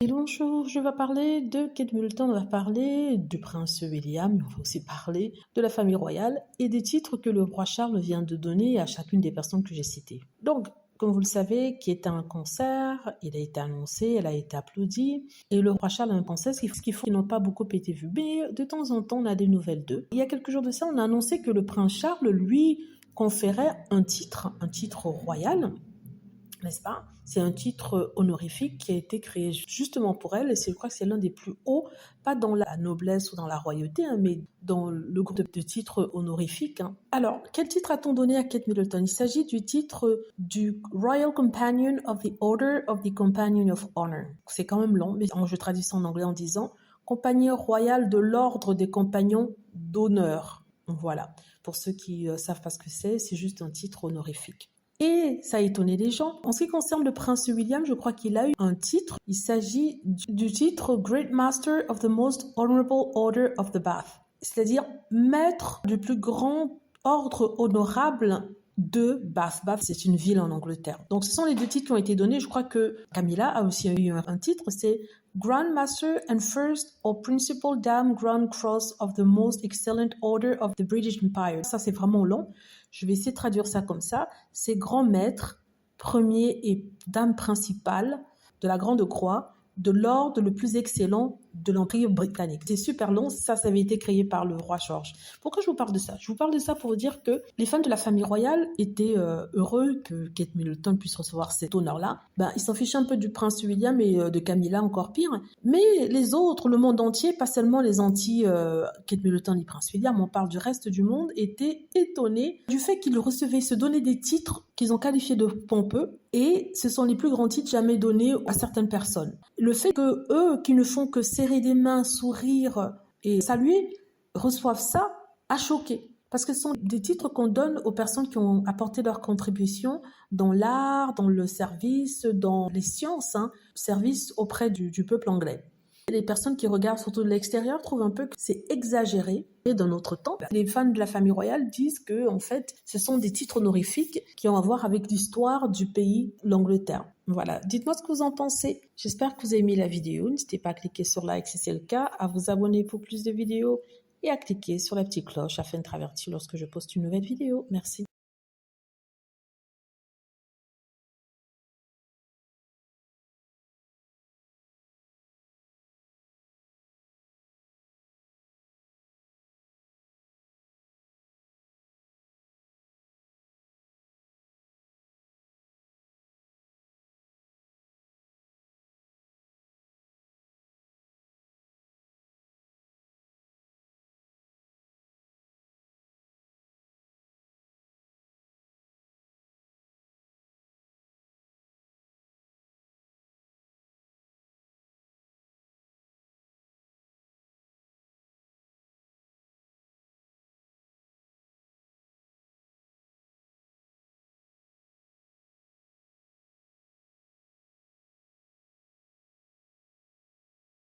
Et bonjour, je vais parler de Kate Middleton, on va parler du prince William, on va aussi parler de la famille royale et des titres que le roi Charles vient de donner à chacune des personnes que j'ai citées. Donc, comme vous le savez, qui est un concert, il a été annoncé, elle a été applaudie, et le roi Charles a un concert, ce qu'il faut, qui n'ont pas beaucoup été vus. Mais de temps en temps, on a des nouvelles d'eux. Il y a quelques jours de ça, on a annoncé que le prince Charles, lui, conférait un titre royal, n'est-ce pas? C'est un titre honorifique qui a été créé justement pour elle, et je crois que c'est l'un des plus hauts, pas dans la noblesse ou dans la royauté, mais dans le groupe de titres honorifiques. Alors, quel titre a-t-on donné à Kate Middleton? Il s'agit du titre du Royal Companion of the Order of the Companion of Honor. C'est quand même long, mais je traduis ça en anglais en disant Compagnon royal de l'ordre des compagnons d'honneur. Voilà. Pour ceux qui savent pas ce que c'est juste un titre honorifique. Et ça a étonné les gens. En ce qui concerne le prince William, je crois qu'il a eu un titre. Il s'agit du titre Great Master of the Most Honorable Order of the Bath, c'est-à-dire maître du plus grand ordre honorable de Bath. Bath, c'est une ville en Angleterre. Donc, ce sont les deux titres qui ont été donnés. Je crois que Camilla a aussi eu un titre, c'est Grand Master and First or Principal Dame Grand Cross of the Most Excellent Order of the British Empire. Ça, c'est vraiment long. Je vais essayer de traduire ça comme ça. C'est grand maître, premier et dame principale de la Grande Croix, de l'ordre le plus excellent de l'Empire britannique. C'est super long, ça avait été créé par le roi George. Pourquoi je vous parle de ça? Je vous parle de ça pour vous dire que les fans de la famille royale étaient heureux que Kate Middleton puisse recevoir cet honneur-là. Ils s'en fichaient un peu du prince William et de Camilla, encore pire. Mais les autres, le monde entier, pas seulement les anti-Kate Middleton et prince William, on parle du reste du monde, étaient étonnés du fait qu'ils recevaient, se donnaient des titres qu'ils ont qualifiés de pompeux, et ce sont les plus grands titres jamais donnés à certaines personnes. Le fait que eux, qui ne font que serrer des mains, sourire et saluer, reçoivent ça, a choqué. Parce que ce sont des titres qu'on donne aux personnes qui ont apporté leur contribution dans l'art, dans le service, dans les sciences, service auprès du peuple anglais. Les personnes qui regardent surtout de l'extérieur trouvent un peu que c'est exagéré. Et dans notre temps, les fans de la famille royale disent que, en fait, ce sont des titres honorifiques qui ont à voir avec l'histoire du pays, l'Angleterre. Voilà. Dites-moi ce que vous en pensez. J'espère que vous avez aimé la vidéo. N'hésitez pas à cliquer sur like si c'est le cas, à vous abonner pour plus de vidéos et à cliquer sur la petite cloche afin d'être averti lorsque je poste une nouvelle vidéo. Merci.